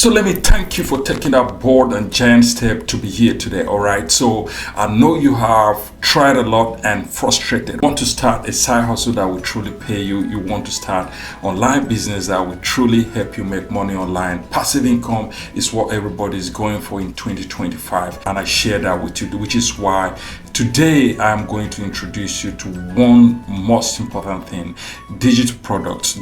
So let me thank you for taking that bold and giant step to be here today. All right. So I know you have tried a lot and frustrated. You want to start a side hustle that will truly pay you. You want to start online business that will truly help you make money online. Passive income is what everybody is going for in 2025. And I share that with you, which is why today I'm going to introduce you to one most important thing: digital products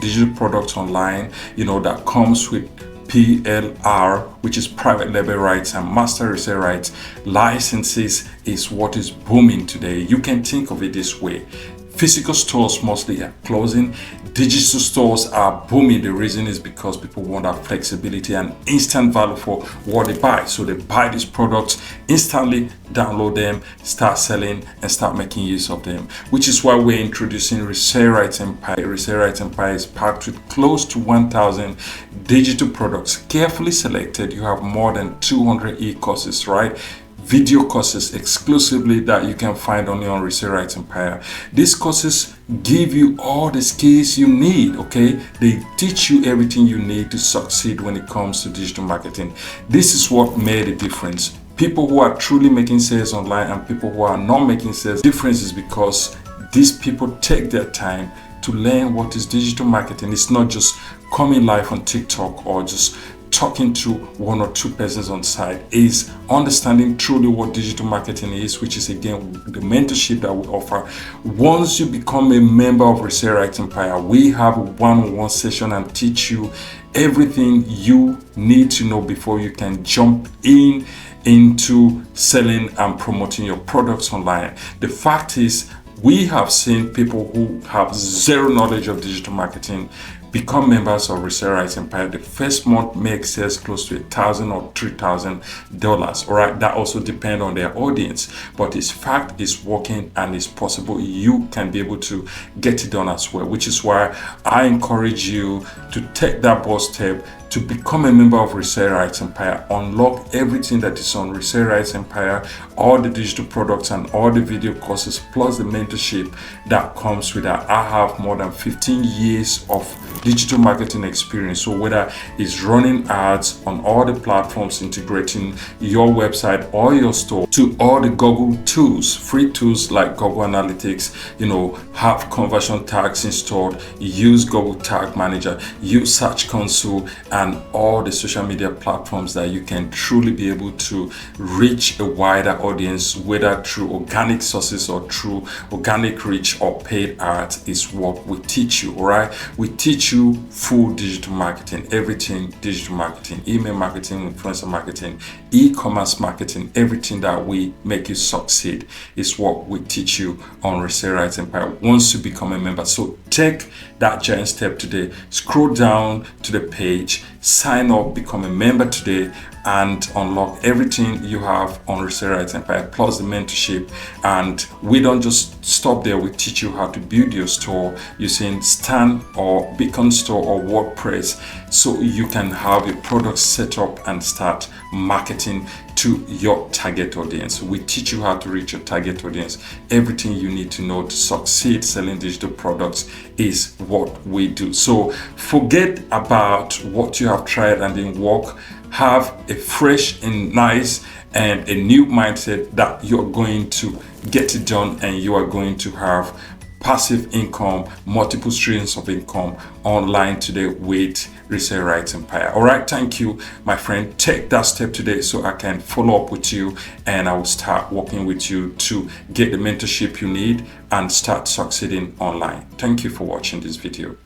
online, that comes with PLR, which is private label rights and master resale rights. Licenses is what is booming today. You can think of it this way: physical stores mostly are closing, digital stores are booming. The reason is because people want that flexibility and instant value for what they buy. So they buy these products instantly, download them, start selling, and start making use of them. Which is why we're introducing Resell Rights Empire. Resell Rights Empire is packed with close to 1,000 digital products, carefully selected. You have more than 200 e-courses, right? Video courses exclusively that you can find only on Resell Rights Empire. These courses give you all the skills you need, okay? They teach you everything you need to succeed when it comes to digital marketing. This is what made a difference. People who are truly making sales online and people who are not making sales. The difference is because these people take their time to learn what is digital marketing. It's not just coming live on TikTok or just talking to one or two persons on site. Is understanding truly what digital marketing is, which is again the mentorship that we offer. Once you become a member of Resell Rights Empire, we have a one-on-one session and teach you everything you need to know before you can jump into selling and promoting your products online. The fact is, we have seen people who have zero knowledge of digital marketing become members of Resell Rights Empire. The first month make sales close to $1,000 or $3,000. All right, that also depends on their audience, but its fact is working and it's possible. You can be able to get it done as well, which is why I encourage you to take that bold step to become a member of Resell Rights Empire. Unlock everything that is on Resell Rights Empire, all the digital products and all the video courses, plus the mentorship that comes with that. I have more than 15 years of digital marketing experience. So whether it's running ads on all the platforms, integrating your website or your store, to all the Google tools, free tools like Google Analytics, have conversion tags installed, use Google Tag Manager, use Search Console, and all the social media platforms that you can truly be able to reach a wider audience, whether through organic sources or through organic reach or paid ads, is what we teach you. All right, we teach you full digital marketing, everything digital marketing, email marketing, influencer marketing, e-commerce marketing. Everything that we make you succeed is what we teach you on Resell Rights Empire once you become a member. So take that giant step today. Scroll down to the page, sign up, become a member today, and unlock everything you have on Resell Rights Empire, plus the mentorship. And we don't just stop there. We teach you how to build your store using Stan or Beacon Store or WordPress, so you can have your product set up and start marketing to your target audience. We teach you how to reach your target audience. Everything you need to know to succeed selling digital products is what we do. So forget about what you have tried and didn't work. Have a fresh and nice and a new mindset that you're going to get it done, and you are going to have passive income, multiple streams of income online today with Resell Rights Empire. All right, thank you, my friend. Take that step today so I can follow up with you, and I will start working with you to get the mentorship you need and start succeeding online. Thank you for watching this video.